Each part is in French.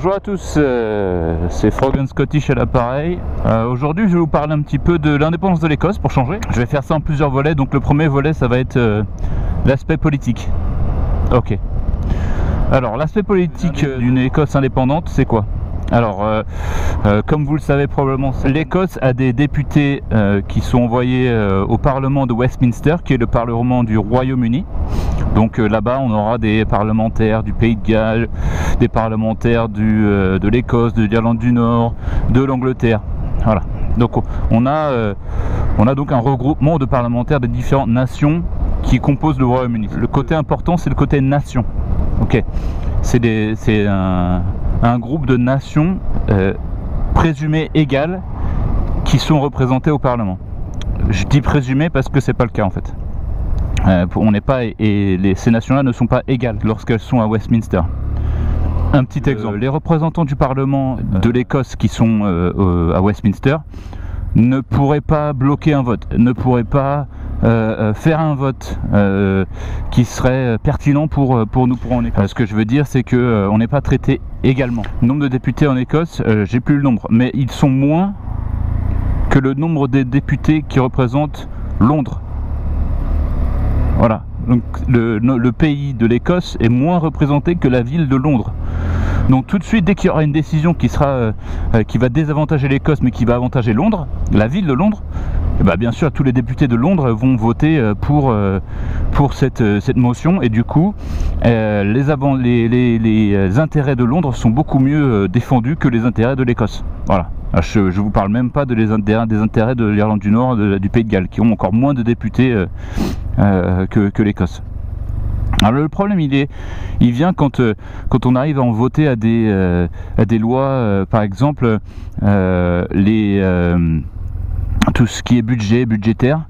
Bonjour à tous, c'est Frog & Scottish à l'appareil. Aujourd'hui je vais vous parler un petit peu de l'indépendance de l'Écosse pour changer. Je vais faire ça en plusieurs volets, donc le premier volet ça va être l'aspect politique. Ok. Alors l'aspect politique d'une Écosse indépendante c'est quoi? Alors, comme vous le savez probablement, l'Écosse a des députés qui sont envoyés au Parlement de Westminster, qui est le Parlement du Royaume-Uni. Donc là-bas, on aura des parlementaires du Pays de Galles, des parlementaires de l'Écosse, de l'Irlande du Nord, de l'Angleterre. Voilà. Donc on a donc un regroupement de parlementaires des différentes nations qui composent le Royaume-Uni. Le côté important, c'est le côté nation. Ok. C'est un groupe de nations présumées égales qui sont représentées au Parlement. Je dis présumées parce que c'est pas le cas en fait. On n'est pas ces nations-là ne sont pas égales lorsqu'elles sont à Westminster. Un petit exemple, les représentants du Parlement de l'Écosse qui sont à Westminster ne pourraient pas bloquer un vote, ne pourraient pas faire un vote qui serait pertinent pour nous en Écosse. Ce que je veux dire, c'est que on n'est pas traité également. Le nombre de députés en Écosse, j'ai plus le nombre, mais ils sont moins que le nombre des députés qui représentent Londres. Voilà. Donc le pays de l'Écosse est moins représenté que la ville de Londres. Donc tout de suite, dès qu'il y aura une décision qui va désavantager l'Écosse mais qui va avantager Londres, la ville de Londres, et bah bien sûr tous les députés de Londres vont voter pour cette motion, et du coup les intérêts de Londres sont beaucoup mieux défendus que les intérêts de l'Écosse. Voilà. Je ne vous parle même pas des intérêts de l'Irlande du Nord, du Pays de Galles, qui ont encore moins de députés que l'Écosse. Alors le problème il vient quand on arrive à en voter à des lois, par exemple tout ce qui est budgétaire.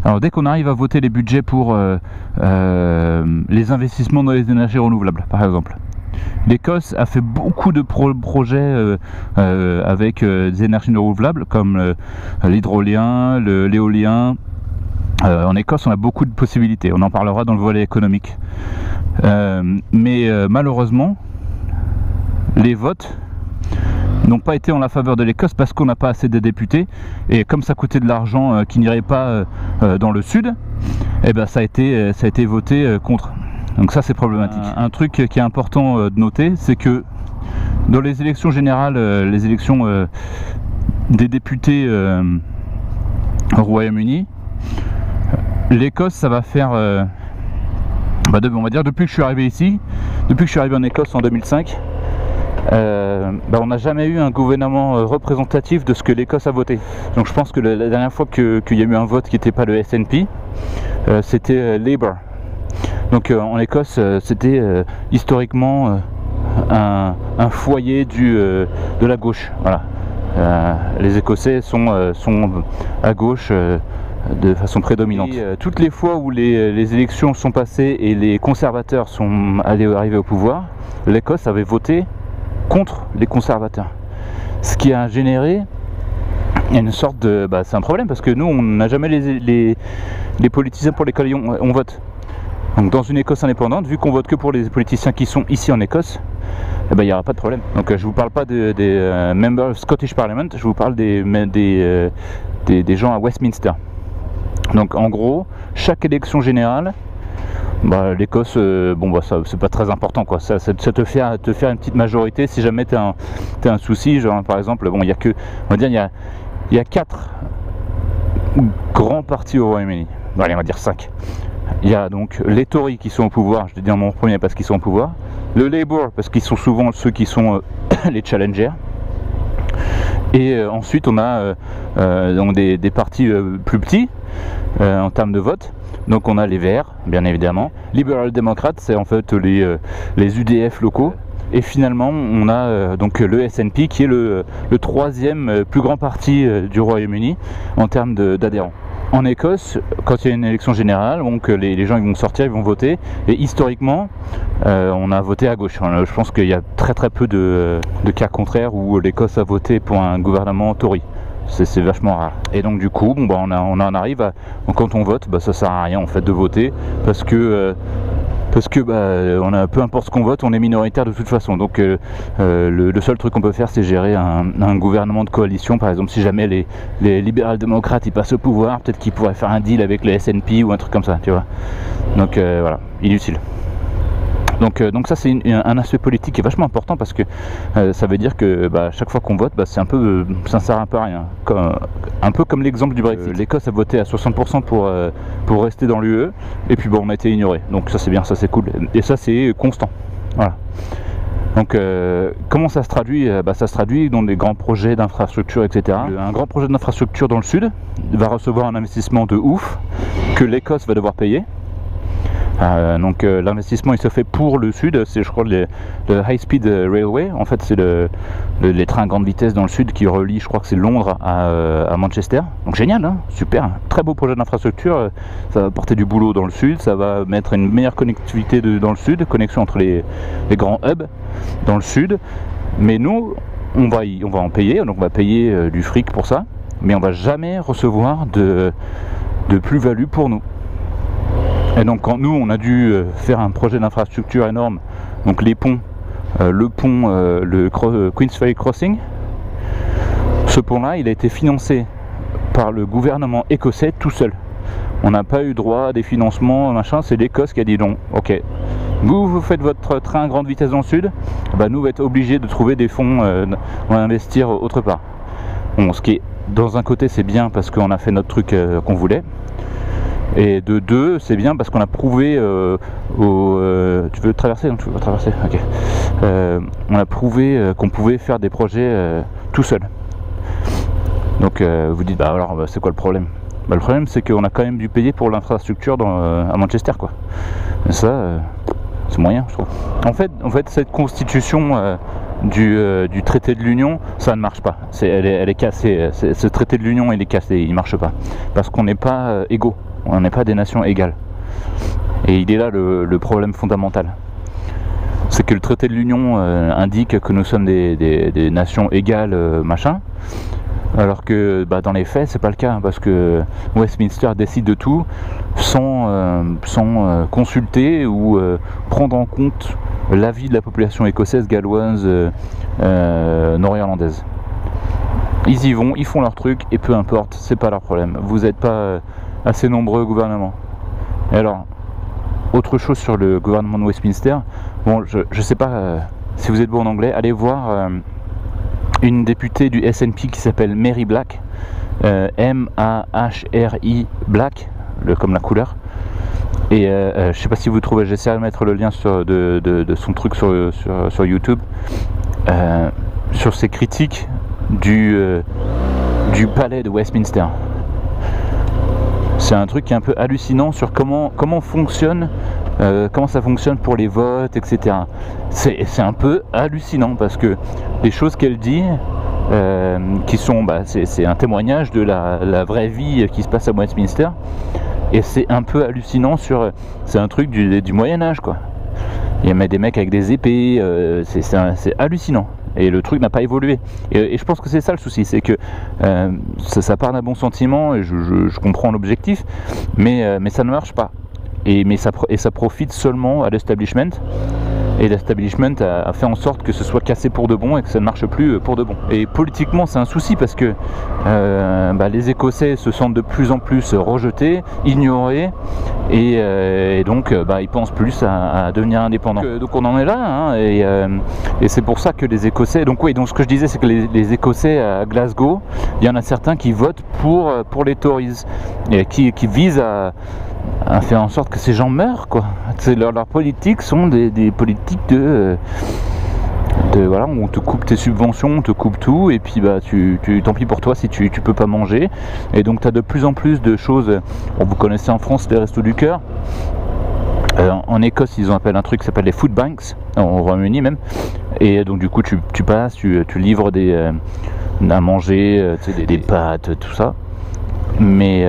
Alors dès qu'on arrive à voter les budgets pour les investissements dans les énergies renouvelables, par exemple, l'Écosse a fait beaucoup de projets avec des énergies renouvelables comme l'hydrolien, l'éolien. En Écosse, on a beaucoup de possibilités. On en parlera dans le volet économique. Mais malheureusement, les votes n'ont pas été en la faveur de l'Écosse parce qu'on n'a pas assez de députés. Et comme ça coûtait de l'argent qui n'irait pas dans le sud, eh ben, ça a été voté contre. Donc ça, c'est problématique. Un truc qui est important de noter, c'est que dans les élections générales, les élections des députés au Royaume-Uni, l'Écosse, ça va faire, on va dire depuis que je suis arrivé ici, depuis que je suis arrivé en Écosse en 2005, on n'a jamais eu un gouvernement représentatif de ce que l'Écosse a voté. Donc je pense que la dernière fois qu'il y a eu un vote qui n'était pas le SNP, c'était Labour. Donc en Écosse, c'était historiquement un foyer de la gauche. Voilà. Les Écossais sont à gauche de façon prédominante. Et, toutes les fois où les élections sont passées et les conservateurs sont arrivés au pouvoir, l'Écosse avait voté contre les conservateurs. Ce qui a généré une sorte de... c'est un problème parce que nous, on n'a jamais les politiciens pour lesquels on vote. Donc dans une Écosse indépendante, vu qu'on vote que pour les politiciens qui sont ici en Écosse, il n'y aura pas de problème. Donc je ne vous parle pas des members of Scottish Parliament, je vous parle des gens à Westminster. Donc en gros, chaque élection générale, l'Écosse, c'est pas très important quoi. Ça te fait une petite majorité si jamais t'as un souci. Genre par exemple, il y a 4 grands partis au Royaume-Uni. Allez, on va dire 5. Il y a donc les Tories qui sont au pouvoir, je te dis en mon premier parce qu'ils sont au pouvoir. Le Labour parce qu'ils sont souvent ceux qui sont les challengers. Et ensuite on a donc des partis plus petits en termes de vote. Donc on a les Verts, bien évidemment. Liberal Democrats, c'est en fait les UDF locaux. Et finalement on a donc le SNP qui est le troisième plus grand parti du Royaume-Uni en termes d'adhérents. En Écosse, quand il y a une élection générale, donc les gens ils vont sortir, ils vont voter, et historiquement, on a voté à gauche. Je pense qu'il y a très peu de cas contraires où l'Écosse a voté pour un gouvernement Tory. C'est vachement rare. Et donc du coup, on en arrive à, quand on vote, ça sert à rien en fait de voter, parce que parce que on a, peu importe ce qu'on vote, on est minoritaire de toute façon. Donc le seul truc qu'on peut faire, c'est gérer un gouvernement de coalition. Par exemple, si jamais les libéral-démocrates ils passent au pouvoir, peut-être qu'ils pourraient faire un deal avec le SNP ou un truc comme ça, tu vois. Donc voilà, inutile. Donc ça c'est un aspect politique qui est vachement important, parce que ça veut dire que chaque fois qu'on vote, c'est un peu, ça sert un peu à rien. Un peu comme l'exemple du Brexit. L'Écosse a voté à 60% pour rester dans l'UE, et puis on a été ignoré. Donc ça c'est bien, ça c'est cool, et ça c'est constant. Voilà. Donc comment ça se traduit? Ça se traduit dans des grands projets d'infrastructure, etc. Un grand projet d'infrastructure dans le sud va recevoir un investissement de ouf que l'Écosse va devoir payer. Donc l'investissement il se fait pour le sud, c'est je crois le High Speed Railway, en fait c'est les trains à grande vitesse dans le sud qui relient, je crois que c'est Londres à Manchester. Donc génial, hein, super, très beau projet d'infrastructure, ça va apporter du boulot dans le sud, ça va mettre une meilleure connectivité dans le sud, connexion entre les grands hubs dans le sud. Mais nous on va en payer, donc on va payer du fric pour ça, mais on va jamais recevoir de plus-value pour nous. Et donc quand nous on a dû faire un projet d'infrastructure énorme, donc les ponts, le Queensferry Crossing, ce pont là il a été financé par le gouvernement écossais tout seul. On n'a pas eu droit à des financements, machin, c'est l'Écosse qui a dit non, ok. Vous faites votre train à grande vitesse dans le sud, nous on va être obligés de trouver des fonds, on va investir autre part. Bon, ce qui est, dans un côté c'est bien parce qu'on a fait notre truc qu'on voulait. Et de deux, c'est bien parce qu'on a prouvé tu veux traverser? Non, tu veux pas traverser? Ok. On a prouvé qu'on pouvait faire des projets tout seul. Donc vous dites, alors c'est quoi le problème? Le problème c'est qu'on a quand même dû payer pour l'infrastructure à Manchester, quoi. Et ça, c'est moyen, je trouve. En fait cette constitution du traité de l'Union, ça ne marche pas. Elle est cassée. Ce traité de l'Union il est cassé, il ne marche pas. Parce qu'on n'est pas égaux. On n'est pas des nations égales. Et il est là le problème fondamental. C'est que le traité de l'Union indique que nous sommes des nations égales, machin. Alors que dans les faits, c'est pas le cas. Parce que Westminster décide de tout sans consulter ou prendre en compte l'avis de la population écossaise, galloise, nord-irlandaise. Ils y vont, ils font leur truc et peu importe, c'est pas leur problème. Vous n'êtes pas assez nombreux au gouvernement. Et alors, autre chose sur le gouvernement de Westminster, bon, je sais pas si vous êtes bon en anglais, allez voir une députée du SNP qui s'appelle Mary Black, M-A-H-R-I Black, comme la couleur. Et je sais pas si vous trouvez, j'essaie de mettre le lien de son truc sur YouTube, sur ses critiques du palais de Westminster. C'est un truc qui est un peu hallucinant sur comment fonctionne, comment ça fonctionne pour les votes, etc. C'est un peu hallucinant parce que les choses qu'elle dit, qui sont, c'est un témoignage de la vraie vie qui se passe à Westminster, et c'est un peu hallucinant c'est un truc du Moyen-Âge, quoi. Il y a des mecs avec des épées, c'est hallucinant. Et le truc n'a pas évolué. Et je pense que c'est ça le souci, c'est que ça part d'un bon sentiment, et je comprends l'objectif, mais ça ne marche pas. Et ça profite seulement à l'establishment. Et l'establishment a fait en sorte que ce soit cassé pour de bon et que ça ne marche plus pour de bon. Et politiquement c'est un souci parce que les Écossais se sentent de plus en plus rejetés, ignorés, et donc ils pensent plus à devenir indépendants. Donc on en est là, hein, et c'est pour ça que les Écossais, donc ce que je disais c'est que les Écossais à Glasgow, il y en a certains qui votent pour les Tories, et qui visent à faire en sorte que ces gens meurent, quoi. Leurs politiques sont des politiques de voilà, on te coupe tes subventions, on te coupe tout, et puis tant pis pour toi si tu peux pas manger. Et donc tu as de plus en plus de choses. Vous connaissez en France les Restos du Cœur. En Écosse ils appellent un truc qui s'appelle les food banks, au Royaume-Uni même. Et donc du coup tu passes, tu livres à manger, des pâtes, tout ça. Mais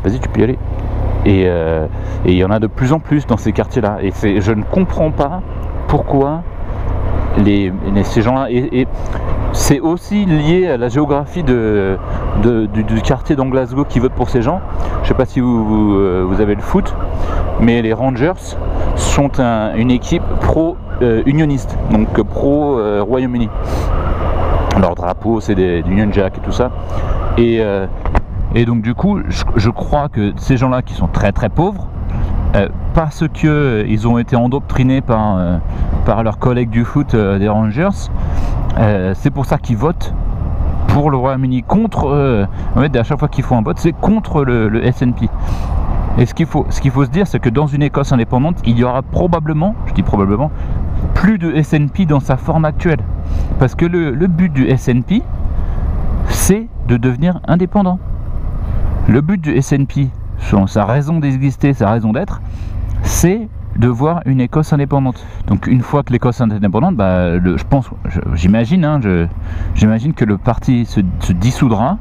vas-y, tu peux y aller. Et il y en a de plus en plus dans ces quartiers-là. Et je ne comprends pas pourquoi ces gens-là. Et c'est aussi lié à la géographie du quartier dans Glasgow qui vote pour ces gens. Je ne sais pas si vous avez le foot, mais les Rangers sont une équipe pro-unioniste, donc pro-Royaume-Uni. Leur drapeau, c'est des Union Jack et tout ça. Et donc du coup, je crois que ces gens-là qui sont très très pauvres, parce que ils ont été endoctrinés par leurs collègues du foot des Rangers, c'est pour ça qu'ils votent pour le Royaume-Uni contre. En fait, à chaque fois qu'ils font un vote, c'est contre le SNP. Et ce qu'il faut se dire, c'est que dans une Écosse indépendante, il y aura probablement, je dis probablement, plus de SNP dans sa forme actuelle. Parce que le but du SNP, c'est de devenir indépendant. Le but du SNP, sa raison d'exister, sa raison d'être, c'est de voir une Écosse indépendante. Donc une fois que l'Écosse est indépendante, j'imagine que le parti se dissoudra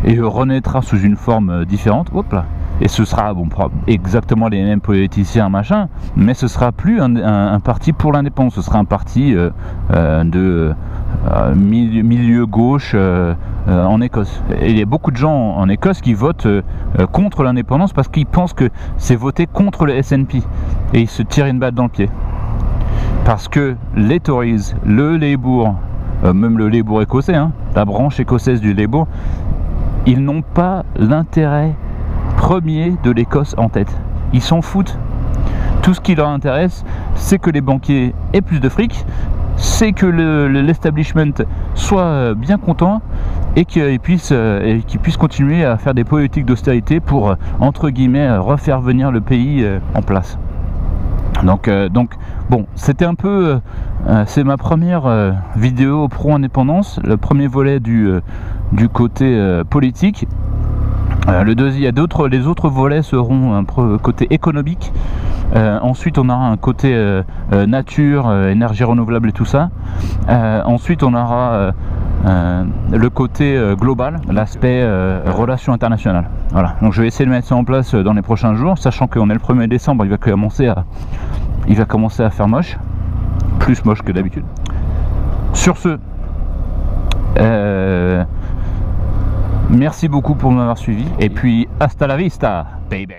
et renaîtra sous une forme différente. Hop là. Et ce sera exactement les mêmes politiciens, machin, mais ce sera plus un parti pour l'indépendance, ce sera un parti de milieu gauche en Écosse. Et il y a beaucoup de gens en Écosse qui votent contre l'indépendance parce qu'ils pensent que c'est voter contre le SNP et ils se tirent une balle dans le pied. Parce que les Tories, le Labour, même le Labour écossais, la branche écossaise du Labour, ils n'ont pas l'intérêt premier de l'Écosse en tête. Ils s'en foutent. Tout ce qui leur intéresse, c'est que les banquiers aient plus de fric, c'est que l'establishment soit bien content et qu'ils puissent continuer à faire des politiques d'austérité pour, entre guillemets, refaire venir le pays en place. Donc bon, c'était un peu, c'est ma première vidéo pro-indépendance, le premier volet du côté politique. Les autres volets seront un côté économique. Ensuite, on aura un côté nature, énergie renouvelable et tout ça. Ensuite, on aura le côté global, l'aspect relations internationales. Voilà. Donc, je vais essayer de mettre ça en place dans les prochains jours, sachant qu'on est le 1er décembre, il va commencer à faire moche, plus moche que d'habitude. Sur ce, merci beaucoup pour m'avoir suivi et puis hasta la vista, baby.